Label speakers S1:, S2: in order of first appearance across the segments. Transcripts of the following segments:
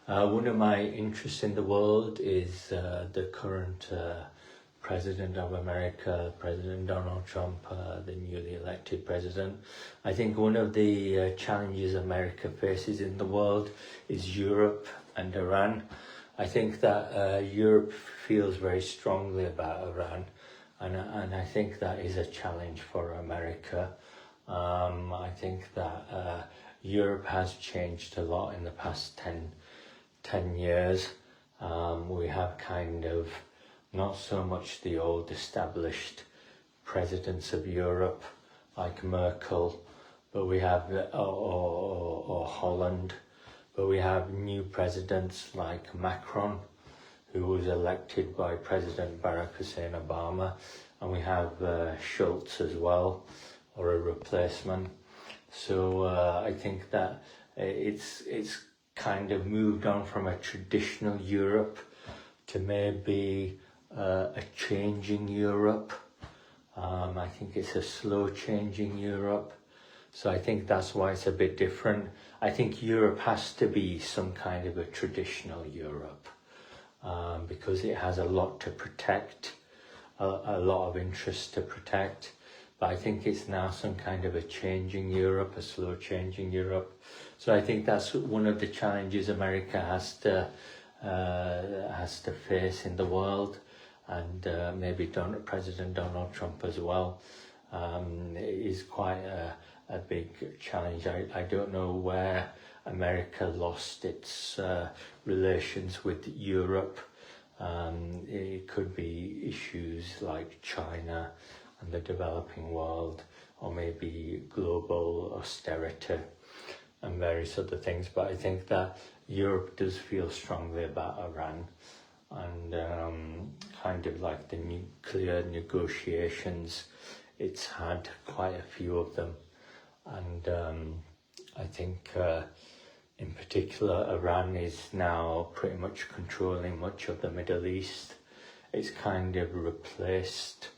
S1: One of my interests in the world is the current President of America, President Donald Trump, the newly elected president. I think one of the challenges America faces in the world is Europe and Iran. I think that Europe feels very strongly about Iran, and I think that is a challenge for America. I think that Europe has changed a lot in the past 10 years. We have kind of not so much the old established presidents of Europe like Merkel, but we have or Holland, but we have new presidents like Macron, who was elected by President Barack Hussein Obama, and we have Schultz as well, or a replacement. So I think that it's kind of moved on from a traditional Europe to maybe a changing Europe. I think it's a slow changing Europe. So I think that's why it's a bit different. I think Europe has to be some kind of a traditional Europe because it has a lot to protect, a lot of interests to protect. But I think it's now some kind of a changing Europe, a slow changing Europe. So I think that's one of the challenges America has to face in the world, and maybe President Donald Trump as well is quite a big challenge. I don't know where America lost its relations with Europe. It could be issues like China and the developing world, or maybe global austerity and various other things. But I think that Europe does feel strongly about Iran, and kind of like the nuclear negotiations, it's had quite a few of them. And I think in particular Iran is now pretty much controlling much of the Middle East. It's kind of replaced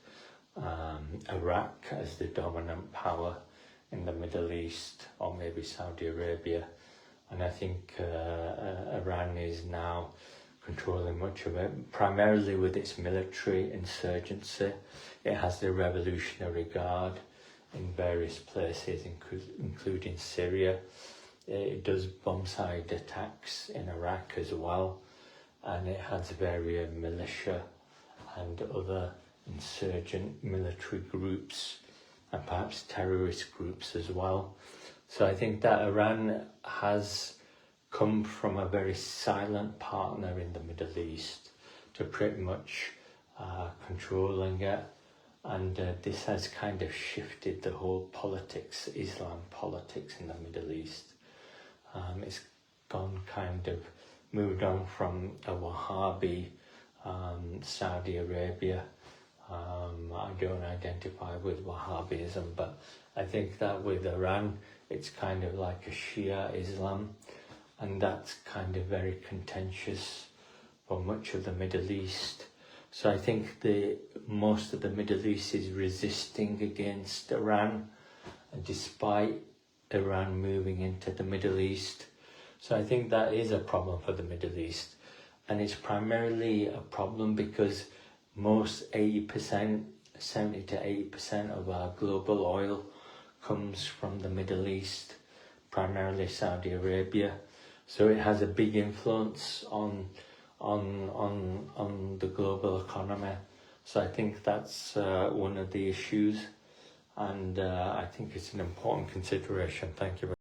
S1: Iraq as the dominant power in the Middle East, or maybe Saudi Arabia, and I think Iran is now controlling much of it, primarily with its military insurgency. It has the Revolutionary Guard in various places, including Syria. It does bombsite attacks in Iraq as well, and it has various militia and other insurgent military groups and perhaps terrorist groups as well. So I think that Iran has come from a very silent partner in the Middle East to pretty much controlling it, and this has kind of shifted the whole politics, Islam politics in the Middle East. It's gone kind of moved on from a Wahhabi Saudi Arabia. I don't identify with Wahhabism, but I think that with Iran, it's kind of like a Shia Islam, and that's kind of very contentious for much of the Middle East. So I think most of the Middle East is resisting against Iran, despite Iran moving into the Middle East. So I think that is a problem for the Middle East, and it's primarily a problem because most 70 to 80% of our global oil comes from the Middle East, primarily Saudi Arabia. So it has a big influence on the global economy. So I think that's one of the issues, and I think it's an important consideration. Thank you very much.